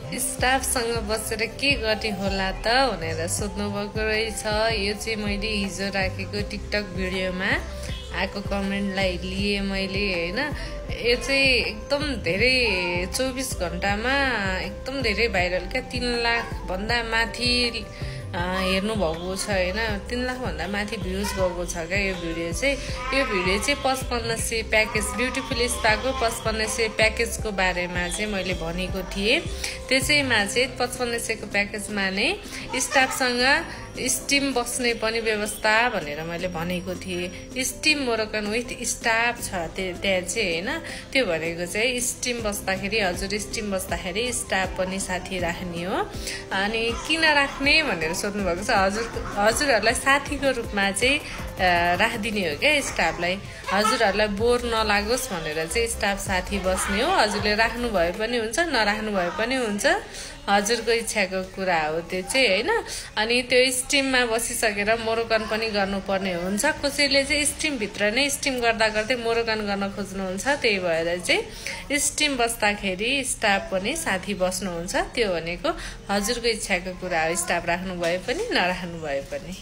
स्टाफसँग बसेर के गर्ने होला त भनेर सोध्नुभएको रहेछ। यो चाहिँ मैले हिजो राखेको टिकटक भिडियोमा आएको कमेन्टलाई लिए मैले होइन। यो चाहिँ एकदम धेरै 24 घण्टामा एकदम धेरै भाइरल क्या, 3 लाख भन्दा माथि हेर्नु भएको छ होइन। 3 लाख भन्दा माथि भ्युज भएको छ क्या यो भिडियो चाहिँ। यो भिडियो चाहिँ 5500 प्याकेज ब्युटिफुल स्पाको 5500 प्याकेजको बारेमा चाहिँ मैले भनेको थिएँ। त्यसैमा चाहिँ 5500 को प्याकेजमा नै स्टाफसँग स्टिम बस्ने पनि व्यवस्था भनेर मैले भनेको थिएँ। स्टिम मोरोकन विथ स्टाफ छ त्यहाँ चाहिँ होइन। त्यो भनेको चाहिँ स्टिम बस्दाखेरि हजुर स्टिम बस्दाखेरि स्टाफ पनि साथी राख्ने हो। अनि किन राख्ने भनेर सोध्नु भएको छ। हजुरहरूलाई साथीको रूपमा चाहिँ राखिदिने हो क्या स्टाफलाई। हजुरहरूलाई बोर नलागोस् भनेर चाहिँ स्टाफ साथी बस्ने हो। हजुरले राख्नु भए पनि हुन्छ नराख्नु भए पनि हुन्छ, हजुरको इच्छाको कुरा हो त्यो चाहिँ होइन। अनि त्यो स्टिममा बसिसकेर मोरोकन पनि गर्नुपर्ने हुन्छ। कसैले चाहिँ स्टिमभित्र नै स्टिम गर्दा गर्दै मोरोकन गर्न खोज्नुहुन्छ, त्यही भएर चाहिँ स्टिम बस्दाखेरि स्टाफ पनि साथी बस्नुहुन्छ। त्यो भनेको हजुरको इच्छाको कुरा हो, स्टाफ राख्नु भए पनि नराख्नु भए पनि।